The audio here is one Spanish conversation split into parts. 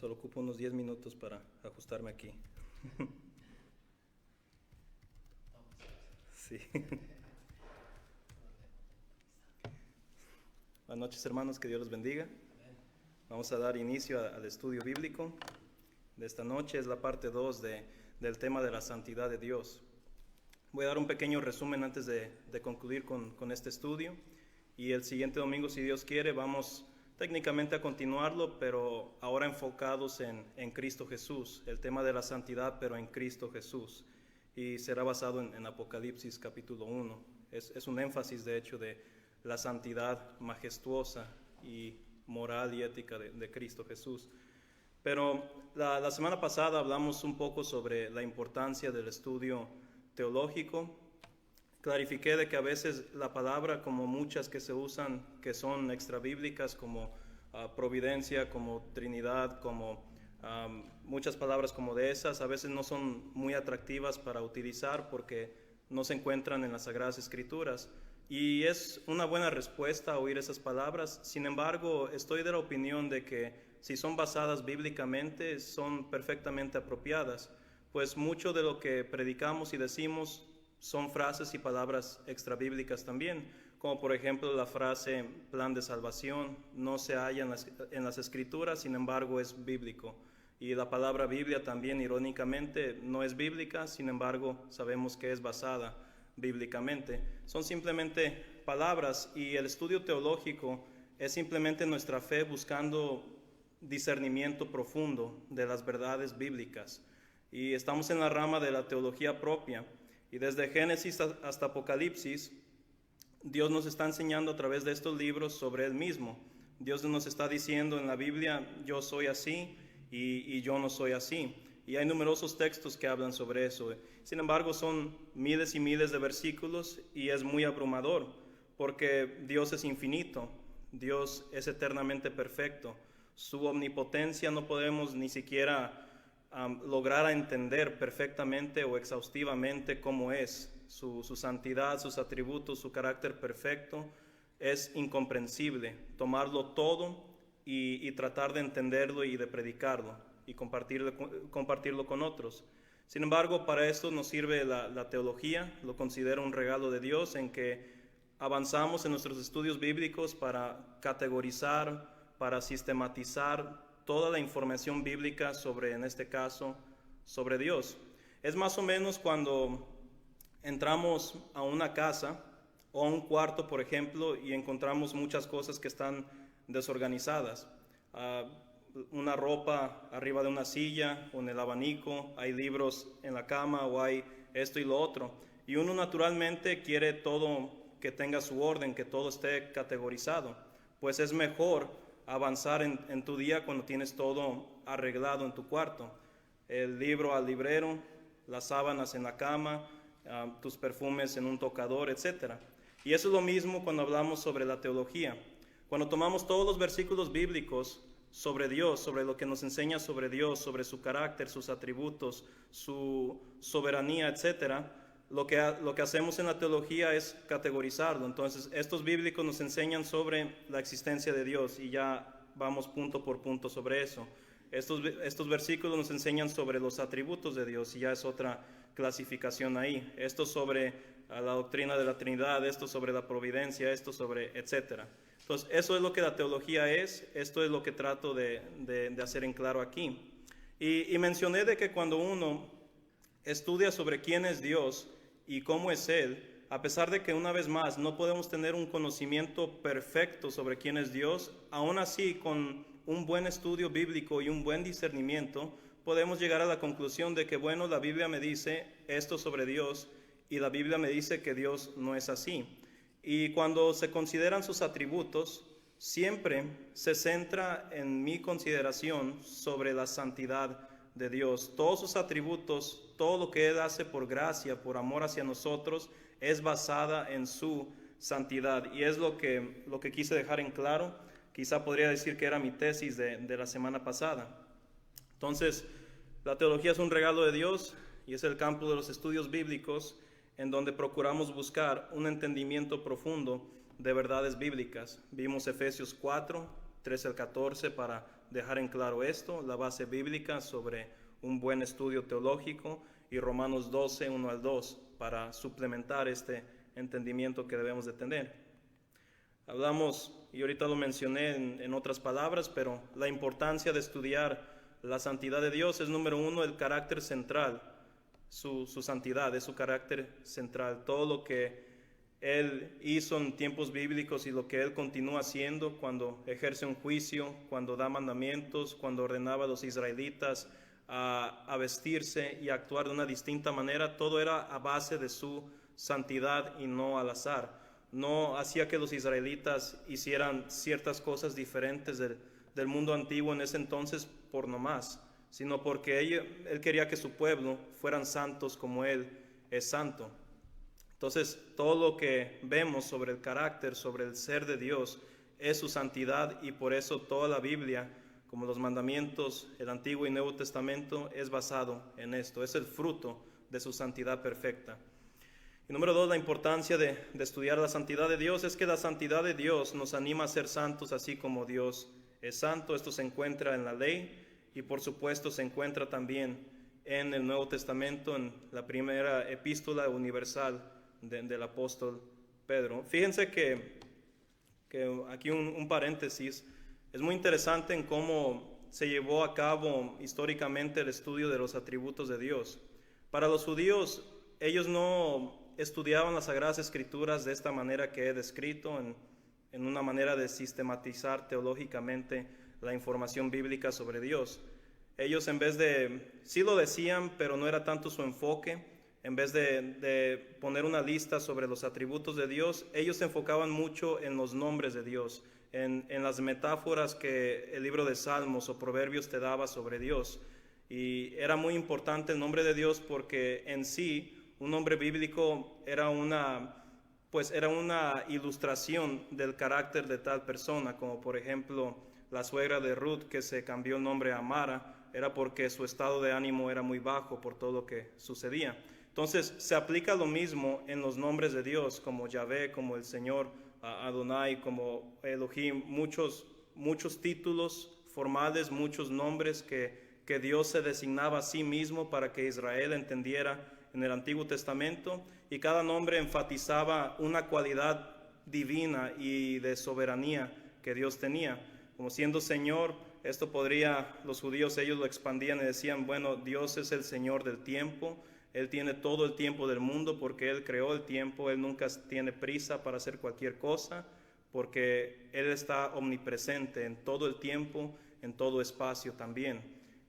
Solo ocupo unos 10 minutos para ajustarme aquí. Sí. Buenas noches, hermanos, que Dios los bendiga. Vamos a dar inicio al estudio bíblico de esta noche. Es la parte 2 del tema de la santidad de Dios. Voy a dar un pequeño resumen antes de concluir con este estudio. Y el siguiente domingo, si Dios quiere, vamos técnicamente a continuarlo, pero ahora enfocados en Cristo Jesús. El tema de la santidad, pero en Cristo Jesús. Y será basado en Apocalipsis capítulo 1. Es un énfasis, de hecho, de la santidad majestuosa y moral y ética de Cristo Jesús. Pero la semana pasada hablamos un poco sobre la importancia del estudio teológico. Clarifiqué de que a veces la palabra, como muchas que se usan, que son extrabíblicas, como providencia, como Trinidad, como muchas palabras como de esas, a veces no son muy atractivas para utilizar porque no se encuentran en las Sagradas Escrituras. Y es una buena respuesta a oír esas palabras. Sin embargo, estoy de la opinión de que si son basadas bíblicamente, son perfectamente apropiadas, pues mucho de lo que predicamos y decimos son frases y palabras extrabíblicas también, como por ejemplo la frase plan de salvación, no se halla en las Escrituras, sin embargo es bíblico. Y la palabra Biblia también, irónicamente, no es bíblica, sin embargo sabemos que es basada bíblicamente. Son simplemente palabras, y el estudio teológico es simplemente nuestra fe buscando discernimiento profundo de las verdades bíblicas. Y estamos en la rama de la teología propia, y desde Génesis hasta Apocalipsis, Dios nos está enseñando a través de estos libros sobre Él mismo. Dios nos está diciendo en la Biblia, yo soy así y yo no soy así. Y hay numerosos textos que hablan sobre eso. Sin embargo, son miles y miles de versículos y es muy abrumador, porque Dios es infinito, Dios es eternamente perfecto. Su omnipotencia no podemos ni siquiera lograr entender perfectamente o exhaustivamente cómo es. Su santidad, sus atributos, su carácter perfecto es incomprensible. Tomarlo todo y tratar de entenderlo y de predicarlo y compartirlo con otros. Sin embargo, para esto nos sirve la teología. Lo considero un regalo de Dios en que avanzamos en nuestros estudios bíblicos para categorizar, para sistematizar toda la información bíblica sobre, en este caso, sobre Dios. Es más o menos cuando entramos a una casa o a un cuarto, por ejemplo, y encontramos muchas cosas que están desorganizadas. Una ropa arriba de una silla o en el abanico, hay libros en la cama o hay esto y lo otro. Y uno naturalmente quiere todo que tenga su orden, que todo esté categorizado. Pues es mejor avanzar en tu día cuando tienes todo arreglado en tu cuarto. El libro al librero, las sábanas en la cama, tus perfumes en un tocador, etc. Y eso es lo mismo cuando hablamos sobre la teología. Cuando tomamos todos los versículos bíblicos sobre Dios, sobre lo que nos enseña sobre Dios, sobre su carácter, sus atributos, su soberanía, etc., lo que hacemos en la teología es categorizarlo. Entonces, estos bíblicos nos enseñan sobre la existencia de Dios y ya vamos punto por punto sobre eso. Estos versículos nos enseñan sobre los atributos de Dios y ya es otra clasificación ahí. Esto sobre la doctrina de la Trinidad, esto sobre la providencia, esto sobre etcétera. Entonces, eso es lo que la teología es. Esto es lo que trato de hacer en claro aquí. Y mencioné de que cuando uno estudia sobre quién es Dios y cómo es Él, a pesar de que una vez más no podemos tener un conocimiento perfecto sobre quién es Dios, aún así con un buen estudio bíblico y un buen discernimiento podemos llegar a la conclusión de que, bueno, la Biblia me dice esto sobre Dios y la Biblia me dice que Dios no es así. Y cuando se consideran sus atributos, siempre se centra en mi consideración sobre la santidad de Dios. Todos sus atributos, todo lo que Él hace por gracia, por amor hacia nosotros, es basada en su santidad. Y es lo que quise dejar en claro. Quizá podría decir que era mi tesis de la semana pasada. Entonces, la teología es un regalo de Dios y es el campo de los estudios bíblicos en donde procuramos buscar un entendimiento profundo de verdades bíblicas. Vimos Efesios 4, 13 al 14 para dejar en claro esto, la base bíblica sobre un buen estudio teológico, y Romanos 12, 1 al 2 para suplementar este entendimiento que debemos de tener. Hablamos, y ahorita lo mencioné en otras palabras, pero la importancia de estudiar la santidad de Dios es, número uno, el carácter central. Su santidad es su carácter central. Todo lo que Él hizo en tiempos bíblicos y lo que Él continúa haciendo cuando ejerce un juicio, cuando da mandamientos, cuando ordenaba a los israelitas a vestirse y a actuar de una distinta manera, todo era a base de su santidad y no al azar. No hacía que los israelitas hicieran ciertas cosas diferentes del mundo antiguo en ese entonces por nomás, sino porque él quería que su pueblo fueran santos como Él es santo. Entonces, todo lo que vemos sobre el carácter, sobre el ser de Dios, es su santidad, y por eso toda la Biblia, como los mandamientos, el Antiguo y Nuevo Testamento, es basado en esto, es el fruto de su santidad perfecta. Y número dos, la importancia de estudiar la santidad de Dios es que la santidad de Dios nos anima a ser santos así como Dios es santo. Esto se encuentra en la ley y por supuesto se encuentra también en el Nuevo Testamento, en la primera epístola universal del apóstol Pedro. Fíjense que aquí un paréntesis, es muy interesante en cómo se llevó a cabo históricamente el estudio de los atributos de Dios. Para los judíos, ellos no estudiaban las Sagradas Escrituras de esta manera que he descrito, en una manera de sistematizar teológicamente la información bíblica sobre Dios. Ellos, en vez de, sí lo decían, pero no era tanto su enfoque. En vez de poner una lista sobre los atributos de Dios, ellos se enfocaban mucho en los nombres de Dios, en las metáforas que el libro de Salmos o Proverbios te daba sobre Dios. Y era muy importante el nombre de Dios porque en sí un nombre bíblico era una ilustración del carácter de tal persona, como por ejemplo la suegra de Ruth, que se cambió el nombre a Mara, era porque su estado de ánimo era muy bajo por todo lo que sucedía. Entonces se aplica lo mismo en los nombres de Dios, como Yahvé, como el Señor, Adonai, como Elohim, muchos títulos formales, muchos nombres que Dios se designaba a sí mismo para que Israel entendiera en el Antiguo Testamento, y cada nombre enfatizaba una cualidad divina y de soberanía que Dios tenía. Como siendo Señor, los judíos, ellos lo expandían y decían, bueno, Dios es el Señor del tiempo, Él tiene todo el tiempo del mundo porque Él creó el tiempo, Él nunca tiene prisa para hacer cualquier cosa, porque Él está omnipresente en todo el tiempo, en todo espacio también.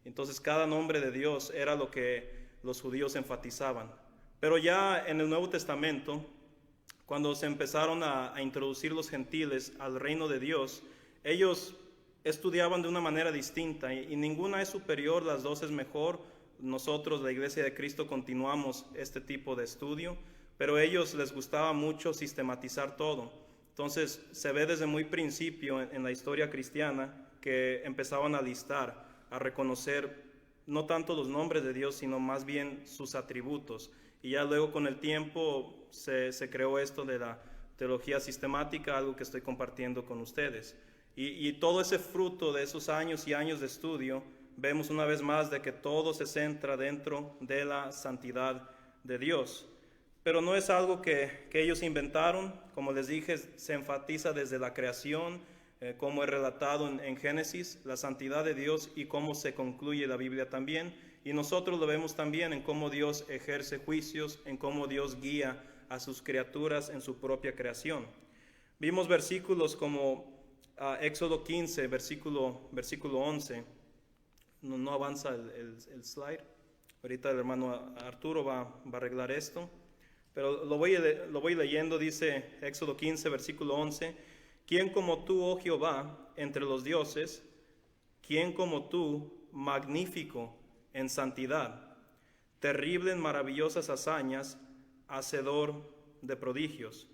Entonces cada nombre de Dios era lo que los judíos enfatizaban. Pero ya en el Nuevo Testamento, cuando se empezaron a introducir los gentiles al reino de Dios, ellos estudiaban de una manera distinta y ninguna es superior, las dos es mejor. Nosotros, la Iglesia de Cristo, continuamos este tipo de estudio, pero a ellos les gustaba mucho sistematizar todo. Entonces se ve desde muy principio en la historia cristiana que empezaban a listar, a reconocer no tanto los nombres de Dios, sino más bien sus atributos. Y ya luego con el tiempo se creó esto de la teología sistemática, algo que estoy compartiendo con ustedes. Y todo ese fruto de esos años y años de estudio, vemos una vez más de que todo se centra dentro de la santidad de Dios. Pero no es algo que ellos inventaron. Como les dije, se enfatiza desde la creación, como es relatado en Génesis, la santidad de Dios, y cómo se concluye la Biblia también. Y nosotros lo vemos también en cómo Dios ejerce juicios, en cómo Dios guía a sus criaturas en su propia creación. Vimos versículos como Éxodo 15, versículo 11. No avanza el slide. Ahorita el hermano Arturo va a arreglar esto. Pero lo voy leyendo. Dice Éxodo 15, versículo 11. ¿Quién como tú, oh Jehová, entre los dioses? ¿Quién como tú, magnífico en santidad, terrible en maravillosas hazañas, hacedor de prodigios?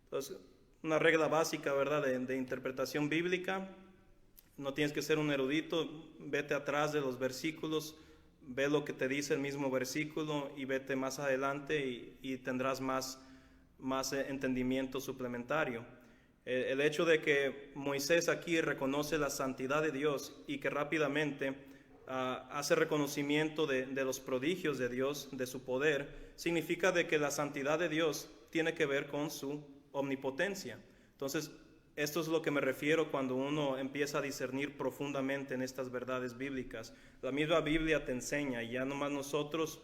Entonces, una regla básica, ¿verdad?, de interpretación bíblica. No tienes que ser un erudito, vete atrás de los versículos, ve lo que te dice el mismo versículo y vete más adelante y tendrás más entendimiento suplementario. El hecho de que Moisés aquí reconoce la santidad de Dios y que rápidamente hace reconocimiento de los prodigios de Dios, de su poder, significa de que la santidad de Dios tiene que ver con su omnipotencia. Entonces, esto es lo que me refiero cuando uno empieza a discernir profundamente en estas verdades bíblicas. La misma Biblia te enseña, y ya nomás nosotros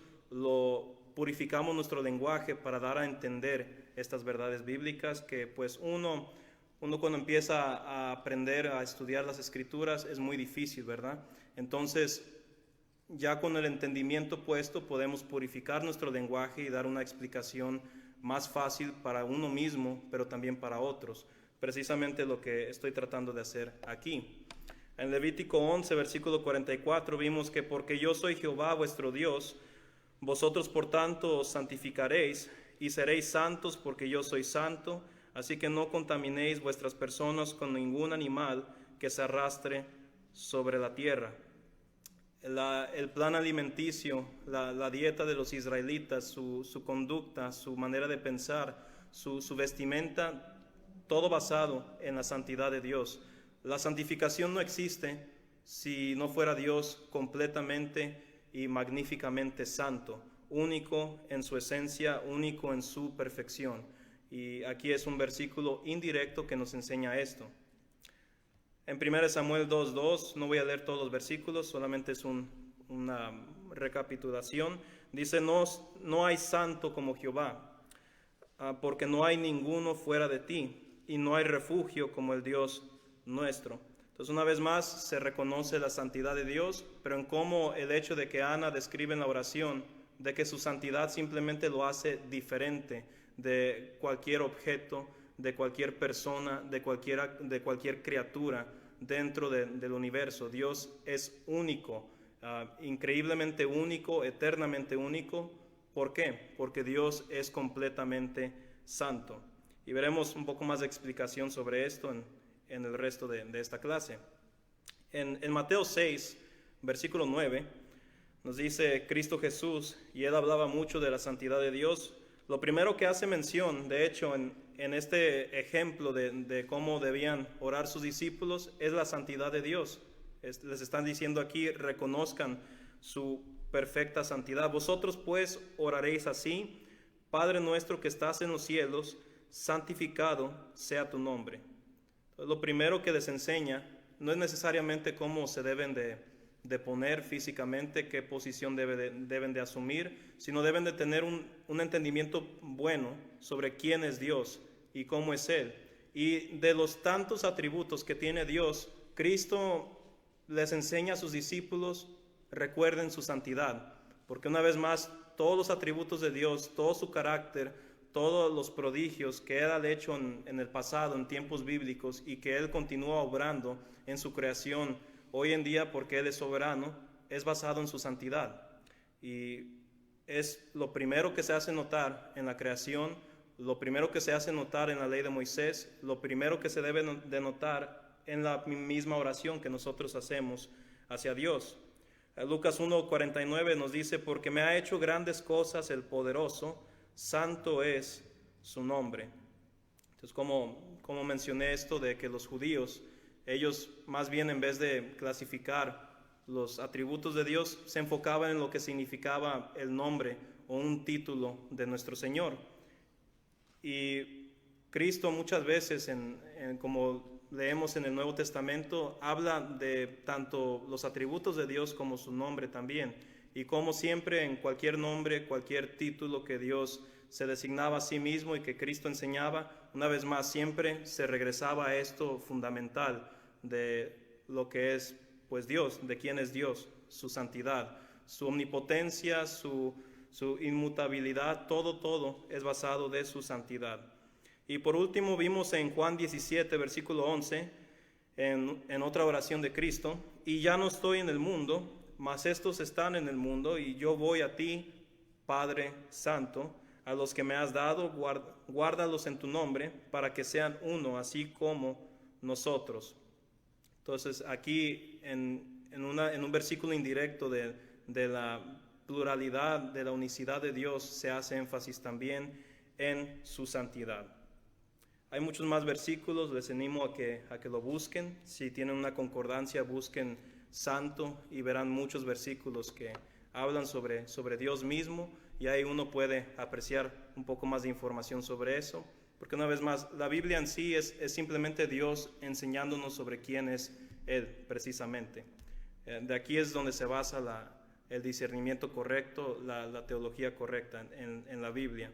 purificamos nuestro lenguaje para dar a entender estas verdades bíblicas, que pues uno cuando empieza a aprender a estudiar las Escrituras es muy difícil, ¿verdad? Entonces, ya con el entendimiento puesto podemos purificar nuestro lenguaje y dar una explicación más fácil para uno mismo, pero también para otros. Precisamente lo que estoy tratando de hacer aquí. En Levítico 11, versículo 44, vimos que porque yo soy Jehová vuestro Dios, vosotros por tanto os santificaréis y seréis santos porque yo soy santo, así que no contaminéis vuestras personas con ningún animal que se arrastre sobre la tierra. El plan alimenticio, la dieta de los israelitas, su conducta, su manera de pensar, su vestimenta, todo basado en la santidad de Dios. La santificación no existe si no fuera Dios completamente y magníficamente santo, único en su esencia, único en su perfección. Y aquí es un versículo indirecto que nos enseña esto. En 1 Samuel 2:2, no voy a leer todos los versículos, solamente es una recapitulación. Dice, no hay santo como Jehová, porque no hay ninguno fuera de ti, y no hay refugio como el Dios nuestro. Entonces, una vez más, se reconoce la santidad de Dios, pero en cómo el hecho de que Ana describe en la oración, de que su santidad simplemente lo hace diferente de cualquier objeto, de cualquier persona, de cualquier criatura dentro del universo. Dios es único, increíblemente único, eternamente único. ¿Por qué? Porque Dios es completamente santo. Y veremos un poco más de explicación sobre esto en el resto de esta clase. En Mateo 6, versículo 9, nos dice Cristo Jesús, y él hablaba mucho de la santidad de Dios. Lo primero que hace mención, de hecho, en este ejemplo de cómo debían orar sus discípulos, es la santidad de Dios. Les están diciendo aquí, reconozcan su perfecta santidad. Vosotros pues oraréis así: Padre nuestro que estás en los cielos, santificado sea tu nombre. Entonces, lo primero que les enseña no es necesariamente cómo se deben de poner físicamente, qué posición deben de asumir, sino deben de tener un entendimiento bueno sobre quién es Dios y cómo es Él. Y de los tantos atributos que tiene Dios, Cristo les enseña a sus discípulos, recuerden su santidad, porque una vez más, todos los atributos de Dios, todo su carácter, todos los prodigios que Él ha hecho en el pasado, en tiempos bíblicos, y que Él continúa obrando en su creación hoy en día porque Él es soberano, es basado en su santidad. Y es lo primero que se hace notar en la creación, lo primero que se hace notar en la ley de Moisés, lo primero que se debe de notar en la misma oración que nosotros hacemos hacia Dios. Lucas 1:49 nos dice, porque me ha hecho grandes cosas el poderoso, santo es su nombre. Entonces, como mencioné esto de que los judíos, ellos más bien en vez de clasificar los atributos de Dios, se enfocaban en lo que significaba el nombre o un título de nuestro Señor. Y Cristo muchas veces, como leemos en el Nuevo Testamento, habla de tanto los atributos de Dios como su nombre también. Y como siempre en cualquier nombre, cualquier título que Dios se designaba a sí mismo y que Cristo enseñaba, una vez más siempre se regresaba a esto fundamental de lo que es pues Dios, de quién es Dios, su santidad, su omnipotencia, su inmutabilidad, todo es basado de su santidad. Y por último vimos en Juan 17, versículo 11, en otra oración de Cristo, y ya no estoy en el mundo, mas estos están en el mundo, y yo voy a ti, Padre Santo, a los que me has dado, guárdalos en tu nombre, para que sean uno, así como nosotros. Entonces aquí en un versículo indirecto de la pluralidad, de la unicidad de Dios, se hace énfasis también en su santidad. Hay muchos más versículos, les animo a que lo busquen. Si tienen una concordancia, busquen santo y verán muchos versículos que hablan sobre Dios mismo, y ahí uno puede apreciar un poco más de información sobre eso. Porque una vez más, la Biblia en sí es simplemente Dios enseñándonos sobre quién es Él, precisamente. De aquí es donde se basa el discernimiento correcto, la teología correcta en la Biblia.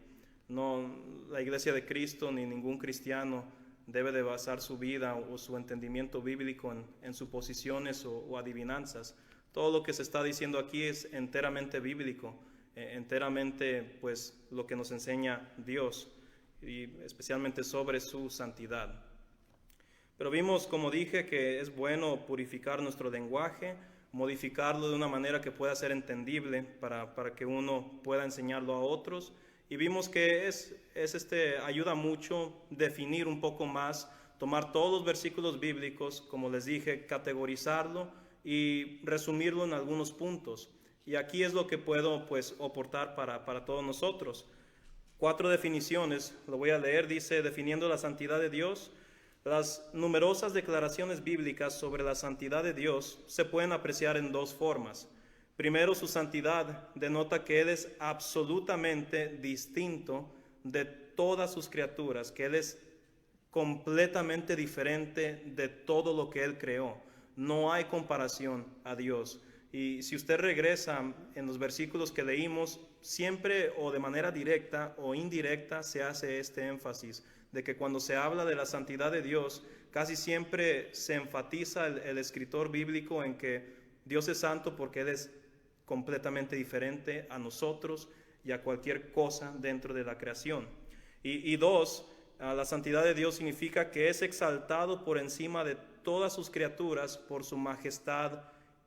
No, la Iglesia de Cristo ni ningún cristiano debe de basar su vida o su entendimiento bíblico en suposiciones o adivinanzas. Todo lo que se está diciendo aquí es enteramente bíblico, enteramente pues lo que nos enseña Dios, y especialmente sobre su santidad. Pero vimos, como dije, que es bueno purificar nuestro lenguaje, modificarlo de una manera que pueda ser entendible para que uno pueda enseñarlo a otros. Y vimos que ayuda mucho definir un poco más, tomar todos los versículos bíblicos, como les dije, categorizarlo y resumirlo en algunos puntos. Y aquí es lo que puedo pues aportar para todos nosotros. 4 definiciones, lo voy a leer. Dice: definiendo la santidad de Dios. Las numerosas declaraciones bíblicas sobre la santidad de Dios se pueden apreciar en dos formas. Primero, su santidad denota que Él es absolutamente distinto de todas sus criaturas, que Él es completamente diferente de todo lo que Él creó. No hay comparación a Dios. Y si usted regresa en los versículos que leímos, siempre o de manera directa o indirecta se hace este énfasis de que cuando se habla de la santidad de Dios, casi siempre se enfatiza el escritor bíblico en que Dios es santo porque Él es completamente diferente a nosotros y a cualquier cosa dentro de la creación. Y dos, la santidad de Dios significa que es exaltado por encima de todas sus criaturas por su majestad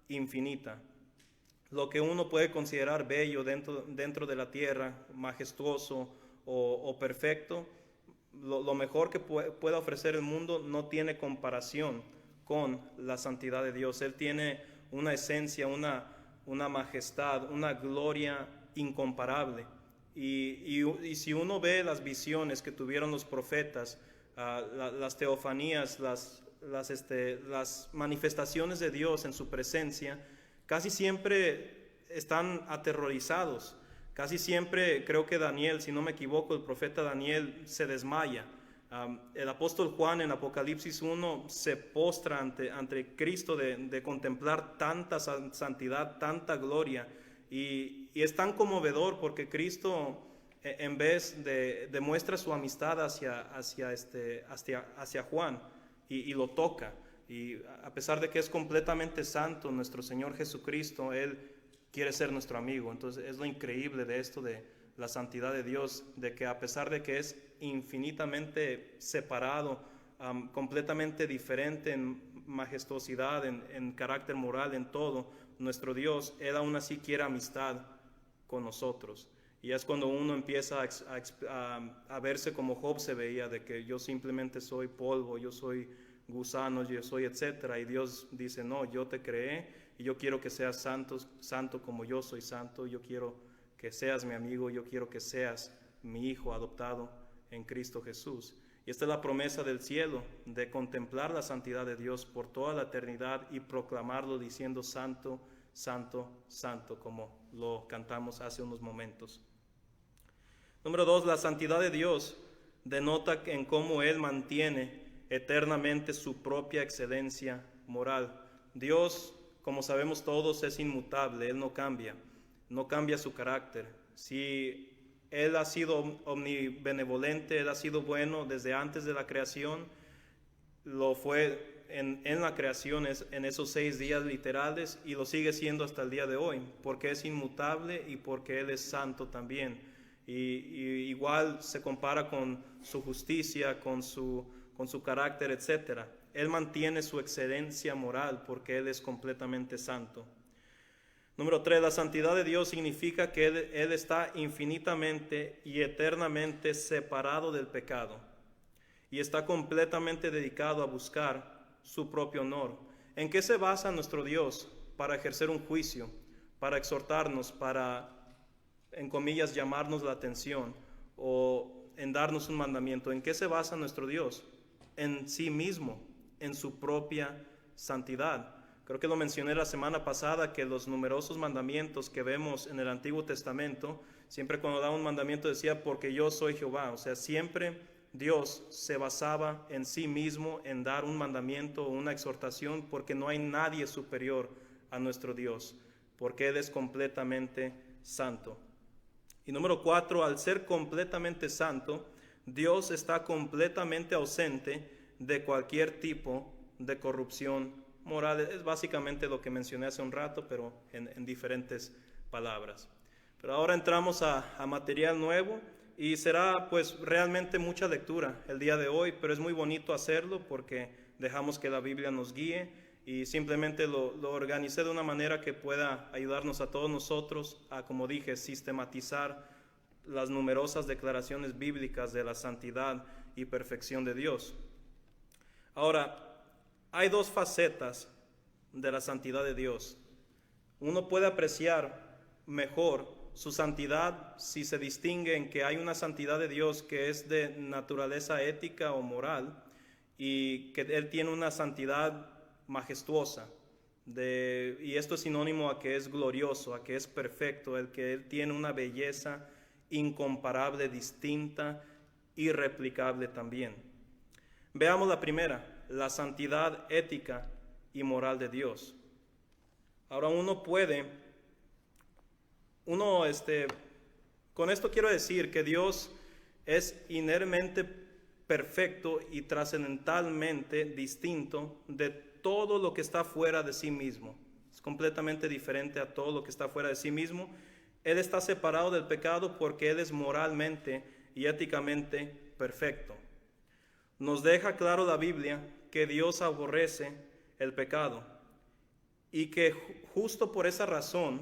infinita. Lo que uno puede considerar bello dentro de la tierra, majestuoso o perfecto, lo mejor que pueda ofrecer el mundo no tiene comparación con la santidad de Dios. Él tiene una esencia, una majestad, una gloria incomparable. Y si uno ve las visiones que tuvieron los profetas, las teofanías, las manifestaciones de Dios en su presencia, casi siempre están aterrorizados. Casi siempre, creo que Daniel, si no me equivoco, el profeta Daniel se desmaya. El apóstol Juan en Apocalipsis 1 se postra ante Cristo de contemplar tanta santidad, tanta gloria. Y es tan conmovedor porque Cristo, en vez demuestra su amistad hacia Juan y lo toca. Y a pesar de que es completamente santo, nuestro Señor Jesucristo, Él quiere ser nuestro amigo. Entonces es lo increíble de esto de la santidad de Dios, de que a pesar de que es infinitamente separado, completamente diferente en majestuosidad, en carácter moral, en todo, nuestro Dios, Él aún así quiere amistad con nosotros. Y es cuando uno empieza a verse como Job se veía, de que yo simplemente soy polvo, yo soy gusano, yo soy etcétera. Y Dios dice: no, yo te creé y yo quiero que seas santo como yo soy santo. Yo quiero que seas mi amigo, yo quiero que seas mi hijo adoptado en Cristo Jesús. Y esta es la promesa del cielo, de contemplar la santidad de Dios por toda la eternidad y proclamarlo diciendo: santo, santo, santo, como lo cantamos hace unos momentos. Número 2, la santidad de Dios denota en cómo Él mantiene eternamente su propia excelencia moral. Dios, como sabemos todos, es inmutable. Él no cambia su carácter. Si Él ha sido omnibenevolente, Él ha sido bueno desde antes de la creación, lo fue en la creación, en esos 6 días literales, y lo sigue siendo hasta el día de hoy, porque es inmutable y porque Él es santo también. Y igual se compara con su justicia, con su carácter, etcétera. Él mantiene su excelencia moral porque Él es completamente santo. Número 3, la santidad de Dios significa que Él está infinitamente y eternamente separado del pecado y está completamente dedicado a buscar su propio honor. ¿En qué se basa nuestro Dios para ejercer un juicio, para exhortarnos, para, en comillas, llamarnos la atención o en darnos un mandamiento. ¿En qué se basa nuestro Dios? En sí mismo, en su propia santidad. Creo que lo mencioné la semana pasada, que los numerosos mandamientos que vemos en el Antiguo Testamento, siempre cuando da un mandamiento decía, porque yo soy Jehová. O sea, siempre Dios se basaba en sí mismo, en dar un mandamiento o una exhortación, porque no hay nadie superior a nuestro Dios, porque Él es completamente santo. Y número 4, al ser completamente santo, Dios está completamente ausente de cualquier tipo de corrupción moral. Es básicamente lo que mencioné hace un rato, pero en diferentes palabras. Pero ahora entramos a material nuevo y será pues realmente mucha lectura el día de hoy, pero es muy bonito hacerlo porque dejamos que la Biblia nos guíe y simplemente lo organicé de una manera que pueda ayudarnos a todos nosotros a, como dije, sistematizar las numerosas declaraciones bíblicas de la santidad y perfección de Dios. Ahora, hay dos facetas de la santidad de Dios. Uno puede apreciar mejor su santidad si se distingue en que hay una santidad de Dios que es de naturaleza ética o moral y que Él tiene una santidad majestuosa. Y esto es sinónimo a que es glorioso, a que es perfecto, el que Él tiene una belleza incomparable, distinta, irreplicable también. Veamos la primera, la santidad ética y moral de Dios. Ahora con esto quiero decir que Dios es inermemente perfecto y trascendentalmente distinto de todo lo que está fuera de sí mismo. Es completamente diferente a todo lo que está fuera de sí mismo. Él está separado del pecado porque Él es moralmente y éticamente perfecto. Nos deja claro la Biblia que Dios aborrece el pecado y que justo por esa razón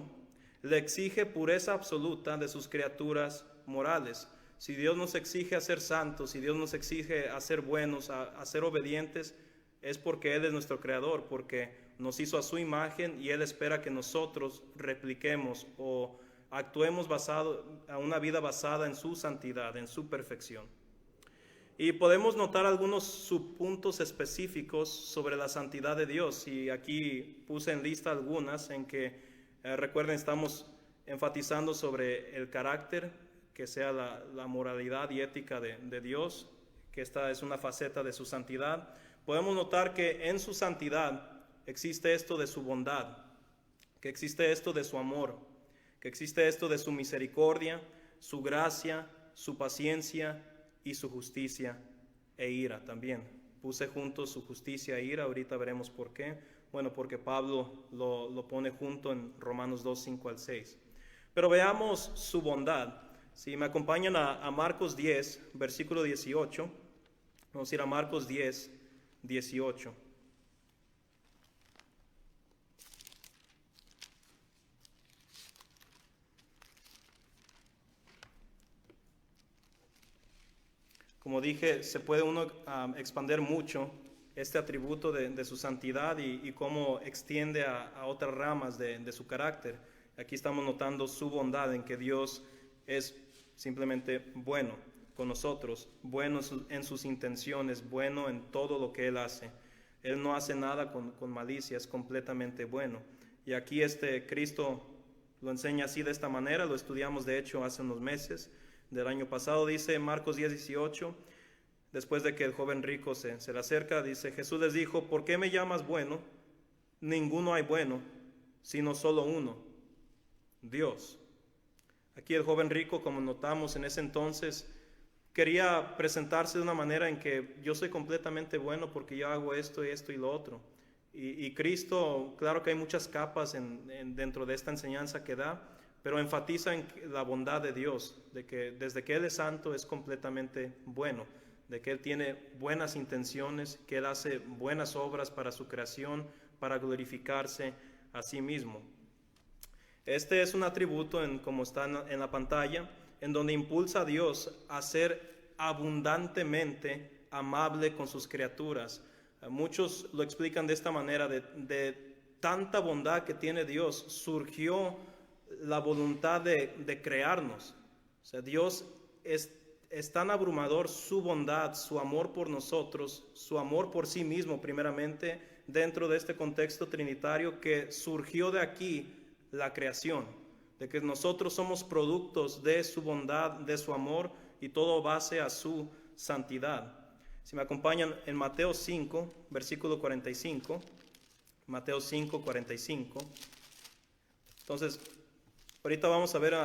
le exige pureza absoluta de sus criaturas morales. Si Dios nos exige a ser santos, si Dios nos exige a ser buenos, a ser obedientes, es porque Él es nuestro creador, porque nos hizo a su imagen y Él espera que nosotros repliquemos o actuemos a una vida basada en su santidad, en su perfección. Y podemos notar algunos subpuntos específicos sobre la santidad de Dios. Y aquí puse en lista algunas en que, recuerden, estamos enfatizando sobre el carácter, que sea la moralidad y ética de Dios, que esta es una faceta de su santidad. Podemos notar que en su santidad existe esto de su bondad, que existe esto de su amor, que existe esto de su misericordia, su gracia, su paciencia y su justicia e ira también. Puse juntos su justicia e ira, ahorita veremos por qué. Bueno, porque Pablo lo pone junto en Romanos 2, 5 al 6. Pero veamos su bondad. Si me acompañan a Marcos 10, versículo 18, vamos a ir a Marcos 10, 18. Como dije, se puede uno expander mucho este atributo de su santidad y cómo extiende a otras ramas de su carácter. Aquí estamos notando su bondad en que Dios es simplemente bueno con nosotros, bueno en sus intenciones, bueno en todo lo que Él hace. Él no hace nada con malicia, es completamente bueno. Y aquí Cristo lo enseña así de esta manera, lo estudiamos de hecho hace unos meses del año pasado. Dice Marcos 10, 18, después de que el joven rico se le acerca, dice, Jesús les dijo, ¿por qué me llamas bueno? Ninguno hay bueno, sino solo uno, Dios. Aquí el joven rico, como notamos en ese entonces, quería presentarse de una manera en que yo soy completamente bueno porque yo hago esto y esto y lo otro. Y Cristo, claro que hay muchas capas dentro de esta enseñanza que da, pero enfatiza en la bondad de Dios, de que desde que Él es santo es completamente bueno, de que Él tiene buenas intenciones, que Él hace buenas obras para su creación, para glorificarse a sí mismo. Este es un atributo, como está en la pantalla, en donde impulsa a Dios a ser abundantemente amable con sus criaturas. Muchos lo explican de esta manera, de tanta bondad que tiene Dios, surgió la voluntad de crearnos. O sea, Dios es tan abrumador su bondad, su amor por nosotros, su amor por sí mismo primeramente, dentro de este contexto trinitario, que surgió de aquí la creación, de que nosotros somos productos de su bondad, de su amor, y todo base a su santidad. Si me acompañan en Mateo 5, versículo 45, Mateo 5, 45. Entonces, ahorita vamos a ver,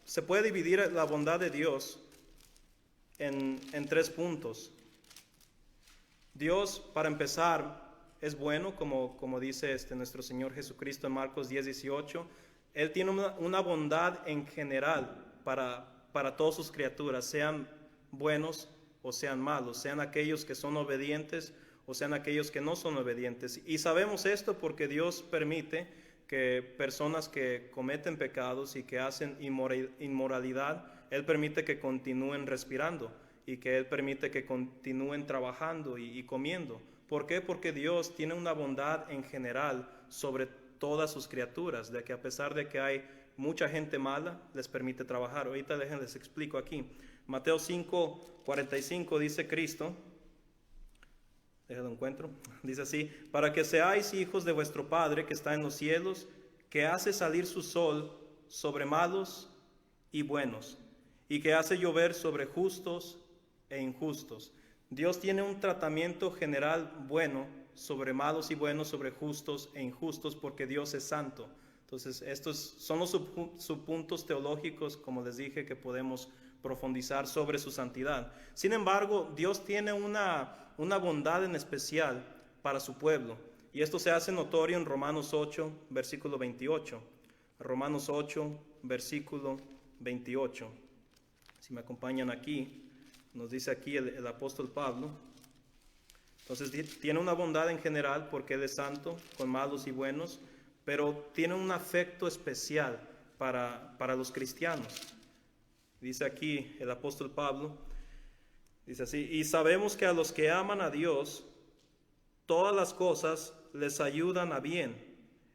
se puede dividir la bondad de Dios en 3 puntos. Dios, para empezar, es bueno, como dice nuestro Señor Jesucristo en Marcos 10, 18. Él tiene una bondad en general para todas sus criaturas, sean buenos o sean malos, sean aquellos que son obedientes o sean aquellos que no son obedientes. Y sabemos esto porque Dios permite que personas que cometen pecados y que hacen inmoralidad, Él permite que continúen respirando y que Él permite que continúen trabajando y comiendo. ¿Por qué? Porque Dios tiene una bondad en general sobre todas sus criaturas, de que a pesar de que hay mucha gente mala, les permite trabajar. Ahorita les explico aquí. Mateo 5, 45 dice Cristo, déjalo encuentro, dice así: para que seáis hijos de vuestro Padre que está en los cielos, que hace salir su sol sobre malos y buenos, y que hace llover sobre justos e injustos. Dios tiene un tratamiento general bueno sobre malos y buenos, sobre justos e injustos, porque Dios es santo. Entonces, estos son los subpuntos teológicos, como les dije, que podemos profundizar sobre su santidad. Sin embargo, Dios tiene una bondad en especial para su pueblo, y esto se hace notorio en Romanos 8, versículo 28. Romanos 8, versículo 28. Si me acompañan aquí, nos dice aquí el apóstol Pablo. Entonces tiene una bondad en general porque Él es santo, con malos y buenos, pero tiene un afecto especial para los cristianos. Dice aquí el apóstol Pablo, dice así: y sabemos que a los que aman a Dios, todas las cosas les ayudan a bien.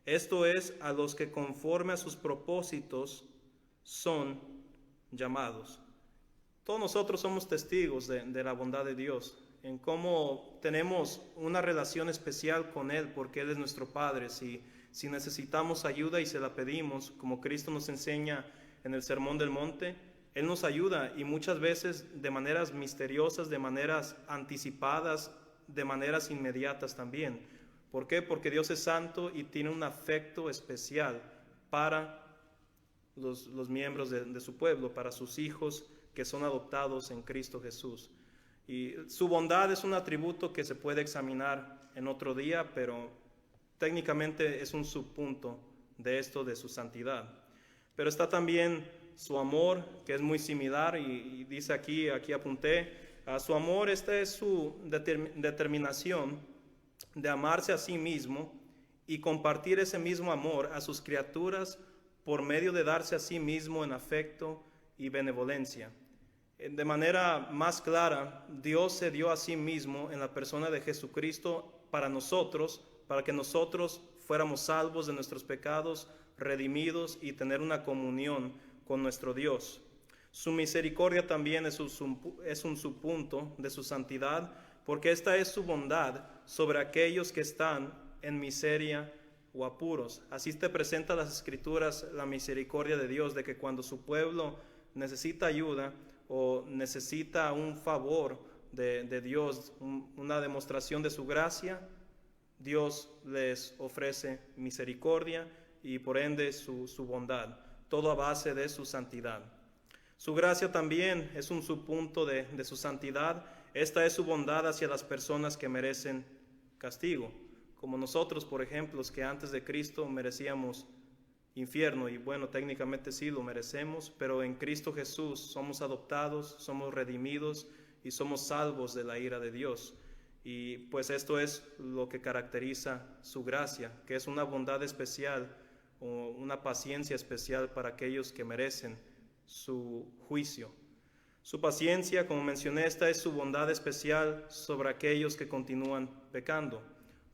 Esto es, a los que conforme a sus propósitos son llamados. Todos nosotros somos testigos de la bondad de Dios, en cómo tenemos una relación especial con Él, porque Él es nuestro Padre. Si necesitamos ayuda y se la pedimos, como Cristo nos enseña en el Sermón del Monte, Él nos ayuda, y muchas veces de maneras misteriosas, de maneras anticipadas, de maneras inmediatas también. ¿Por qué? Porque Dios es santo y tiene un afecto especial para los miembros de su pueblo, para sus hijos que son adoptados en Cristo Jesús. Y su bondad es un atributo que se puede examinar en otro día, pero técnicamente es un subpunto de esto, de su santidad. Pero está también su amor, que es muy similar, y dice aquí apunté, a su amor. Esta es su determinación de amarse a sí mismo y compartir ese mismo amor a sus criaturas por medio de darse a sí mismo en afecto y benevolencia. De manera más clara, Dios se dio a sí mismo en la persona de Jesucristo para nosotros, para que nosotros fuéramos salvos de nuestros pecados, redimidos y tener una comunión con nuestro Dios. Su misericordia también es un subpunto de su santidad, porque esta es su bondad sobre aquellos que están en miseria o apuros. Así te presenta las Escrituras la misericordia de Dios, de que cuando su pueblo necesita ayuda o necesita un favor de Dios, una demostración de su gracia, Dios les ofrece misericordia y por ende su bondad, todo a base de su santidad. Su gracia también es un subpunto de su santidad. Esta es su bondad hacia las personas que merecen castigo, como nosotros, por ejemplo, los que antes de Cristo merecíamos infierno, y bueno, técnicamente sí lo merecemos, pero en Cristo Jesús somos adoptados, somos redimidos y somos salvos de la ira de Dios. Y pues esto es lo que caracteriza su gracia, que es una bondad especial o una paciencia especial para aquellos que merecen su juicio. Su paciencia, como mencioné, esta es su bondad especial sobre aquellos que continúan pecando.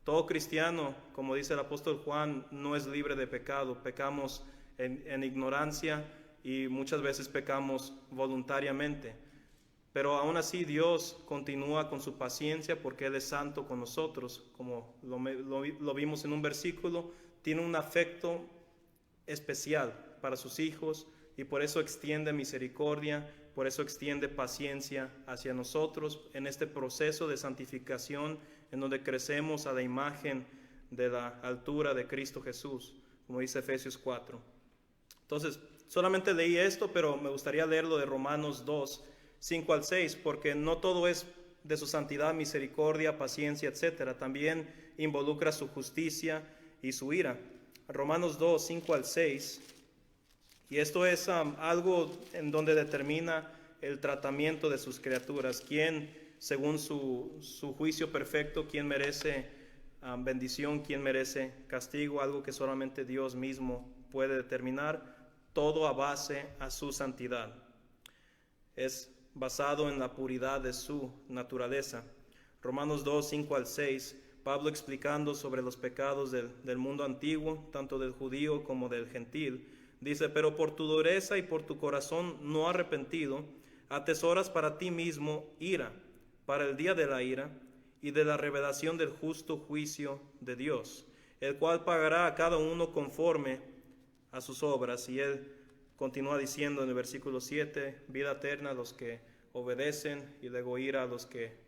Todo cristiano, como dice el apóstol Juan, no es libre de pecado. Pecamos en ignorancia y muchas veces pecamos voluntariamente. Pero aún así Dios continúa con su paciencia porque Él es santo con nosotros. Como lo vimos en un versículo, tiene un afecto especial para sus hijos y por eso extiende misericordia, por eso extiende paciencia hacia nosotros en este proceso de santificación en donde crecemos a la imagen de la altura de Cristo Jesús, como dice Efesios 4. Entonces, solamente leí esto, pero me gustaría leerlo de Romanos 2, 5 al 6, porque no todo es de su santidad, misericordia, paciencia, etc. También involucra su justicia y su ira. Romanos 2, 5 al 6, y esto es algo en donde determina el tratamiento de sus criaturas, quién, según su juicio perfecto, quién merece bendición, quién merece castigo, algo que solamente Dios mismo puede determinar, todo a base a su santidad. Es basado en la puridad de su naturaleza. Romanos 2, 5 al 6, Pablo explicando sobre los pecados del mundo antiguo, tanto del judío como del gentil, dice: pero por tu dureza y por tu corazón no arrepentido, atesoras para ti mismo ira, para el día de la ira y de la revelación del justo juicio de Dios, el cual pagará a cada uno conforme a sus obras. Y él continúa diciendo en el versículo 7, vida eterna a los que obedecen y luego ira a los que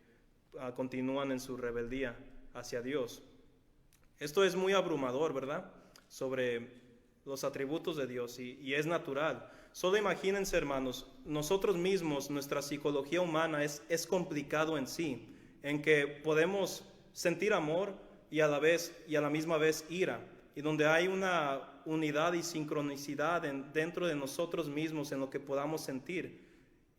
continúan en su rebeldía hacia Dios. Esto es muy abrumador, ¿verdad? Sobre los atributos de Dios y es natural. Solo imagínense, hermanos, nosotros mismos, nuestra psicología humana es complicado en sí, en que podemos sentir amor y a la misma vez ira, y donde hay una unidad y sincronicidad dentro de nosotros mismos en lo que podamos sentir.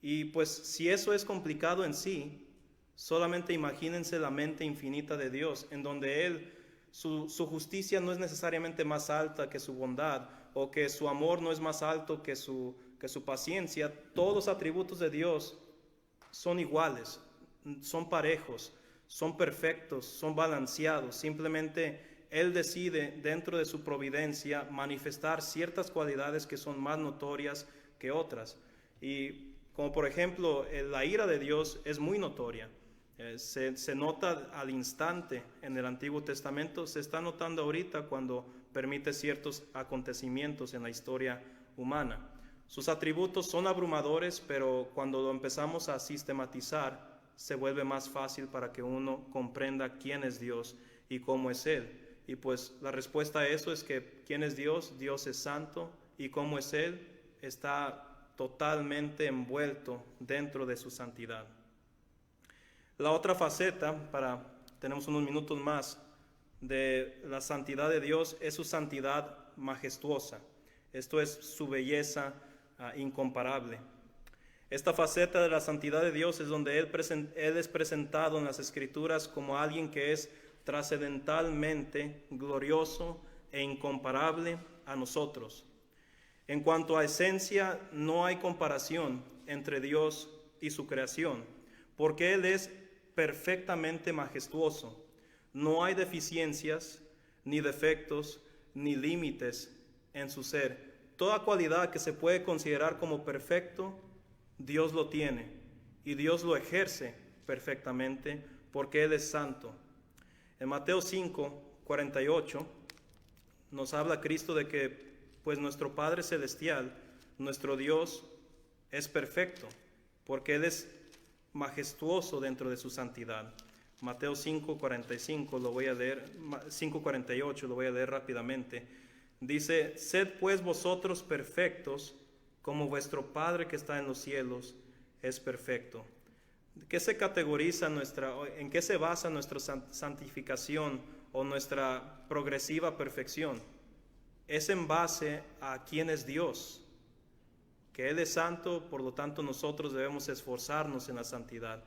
Y pues si eso es complicado en sí, solamente imagínense la mente infinita de Dios, en donde Él, su justicia no es necesariamente más alta que su bondad, o que su amor no es más alto que su paciencia. Todos los atributos de Dios son iguales, son parejos, son perfectos, son balanceados. Simplemente Él decide dentro de su providencia manifestar ciertas cualidades que son más notorias que otras. Y como por ejemplo, la ira de Dios es muy notoria. Se nota al instante en el Antiguo Testamento, se está notando ahorita cuando permite ciertos acontecimientos en la historia humana. Sus atributos son abrumadores, pero cuando lo empezamos a sistematizar, se vuelve más fácil para que uno comprenda quién es Dios y cómo es Él. Y pues la respuesta a eso es que ¿quién es Dios? Dios es santo, y cómo es Él, está totalmente envuelto dentro de su santidad. La otra faceta, tenemos unos minutos más, de la santidad de Dios es su santidad majestuosa. Esto es su belleza incomparable. Esta faceta de la santidad de Dios es donde Él es presentado en las Escrituras como alguien que es trascendentalmente glorioso e incomparable a nosotros. En cuanto a esencia, no hay comparación entre Dios y su creación, porque Él es perfectamente majestuoso. No hay deficiencias, ni defectos, ni límites en su ser. Toda cualidad que se puede considerar como perfecto, Dios lo tiene, y Dios lo ejerce perfectamente porque Él es santo. En Mateo 5, 48, nos habla Cristo de que pues nuestro Padre Celestial, nuestro Dios, es perfecto, porque Él es majestuoso dentro de su santidad. Mateo 5:45, lo voy a leer, 5:48, lo voy a leer rápidamente. Dice: sed pues vosotros perfectos, como vuestro Padre que está en los cielos es perfecto. ¿Qué se categoriza en qué se basa nuestra santificación o nuestra progresiva perfección? Es en base a quién es Dios, que Él es santo, por lo tanto nosotros debemos esforzarnos en la santidad.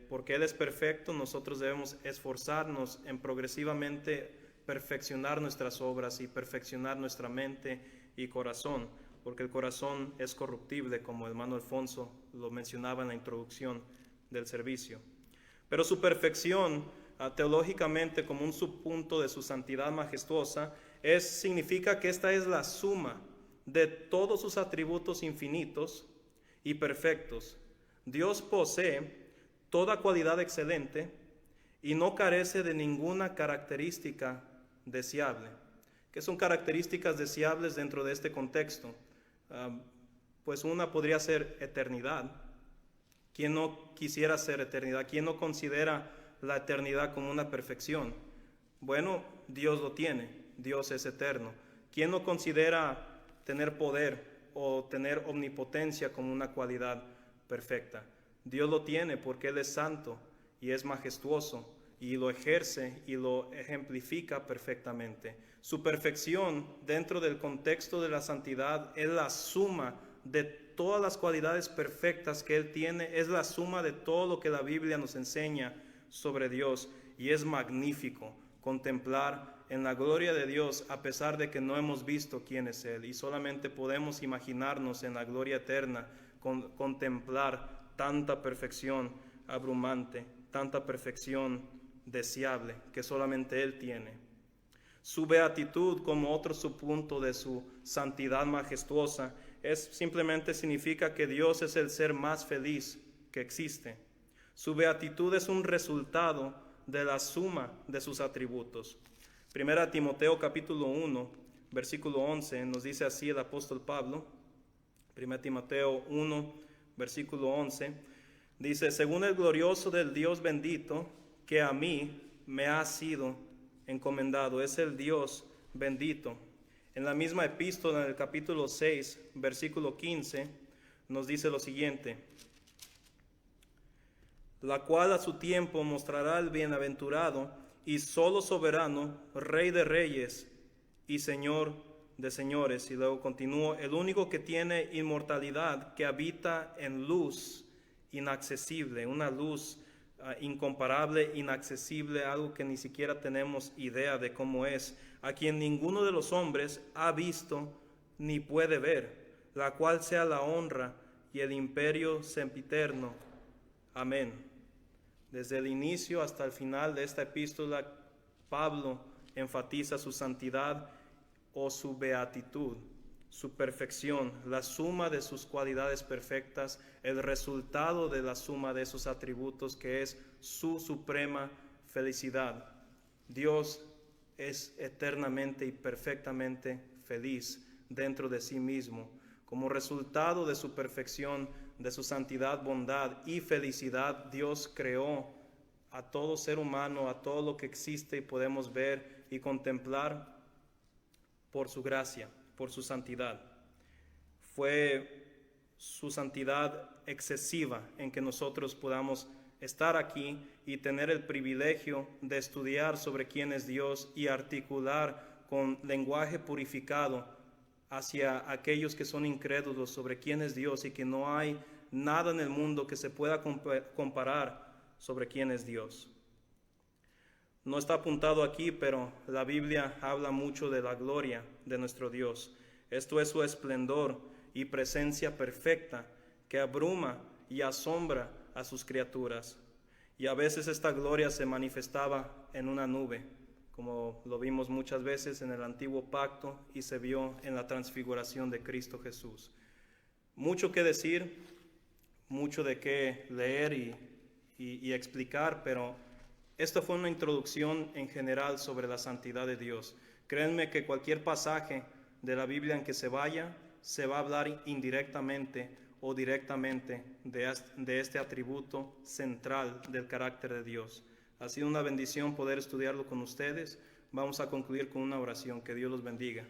Porque Él es perfecto, nosotros debemos esforzarnos en progresivamente perfeccionar nuestras obras y perfeccionar nuestra mente y corazón, porque el corazón es corruptible, como el hermano Alfonso lo mencionaba en la introducción del servicio. Pero su perfección, teológicamente, como un subpunto de su santidad majestuosa, significa que esta es la suma de todos sus atributos infinitos y perfectos, Dios posee toda cualidad excelente y no carece de ninguna característica deseable. ¿Qué son características deseables dentro de este contexto? Pues una podría ser eternidad. ¿Quién no quisiera ser eternidad? ¿Quién no considera la eternidad como una perfección? Bueno, Dios lo tiene, Dios es eterno. ¿Quién no considera tener poder o tener omnipotencia como una cualidad perfecta? Dios lo tiene porque Él es santo y es majestuoso y lo ejerce y lo ejemplifica perfectamente. Su perfección dentro del contexto de la santidad es la suma de todas las cualidades perfectas que Él tiene, es la suma de todo lo que la Biblia nos enseña sobre Dios, y es magnífico contemplar en la gloria de Dios a pesar de que no hemos visto quién es Él, y solamente podemos imaginarnos en la gloria eterna contemplar tanta perfección abrumante, tanta perfección deseable que solamente Él tiene. Su beatitud, como otro subpunto de su santidad majestuosa, simplemente significa que Dios es el ser más feliz que existe. Su beatitud es un resultado de la suma de sus atributos. Primera Timoteo capítulo 1, versículo 11, nos dice así el apóstol Pablo. Primera Timoteo 1, versículo 11, dice: según el glorioso del Dios bendito, que a mí me ha sido encomendado. Es el Dios bendito. En la misma epístola, en el capítulo 6, versículo 15, nos dice lo siguiente: la cual a su tiempo mostrará al bienaventurado y solo soberano, Rey de reyes y Señor de señores. Y luego continúo: el único que tiene inmortalidad, que habita en luz inaccesible, una luz incomparable, inaccesible, algo que ni siquiera tenemos idea de cómo es, a quien ninguno de los hombres ha visto ni puede ver, la cual sea la honra y el imperio sempiterno. Amén. Desde el inicio hasta el final de esta epístola, Pablo enfatiza su santidad o su beatitud, su perfección, la suma de sus cualidades perfectas, el resultado de la suma de sus atributos, que es su suprema felicidad. Dios es eternamente y perfectamente feliz dentro de sí mismo. Como resultado de su perfección, de su santidad, bondad y felicidad, Dios creó a todo ser humano, a todo lo que existe y podemos ver y contemplar por su gracia, por su santidad. Fue su santidad excesiva en que nosotros podamos estar aquí y tener el privilegio de estudiar sobre quién es Dios y articular con lenguaje purificado hacia aquellos que son incrédulos sobre quién es Dios, y que no hay nada en el mundo que se pueda comparar sobre quién es Dios. No está apuntado aquí, pero la Biblia habla mucho de la gloria de nuestro Dios. Esto es su esplendor y presencia perfecta que abruma y asombra a sus criaturas. Y a veces esta gloria se manifestaba en una nube, como lo vimos muchas veces en el antiguo pacto y se vio en la transfiguración de Cristo Jesús. Mucho que decir, mucho de qué leer y explicar, pero esta fue una introducción en general sobre la santidad de Dios. Créanme que cualquier pasaje de la Biblia en que se vaya, se va a hablar indirectamente o directamente de este atributo central del carácter de Dios. Ha sido una bendición poder estudiarlo con ustedes. Vamos a concluir con una oración. Que Dios los bendiga.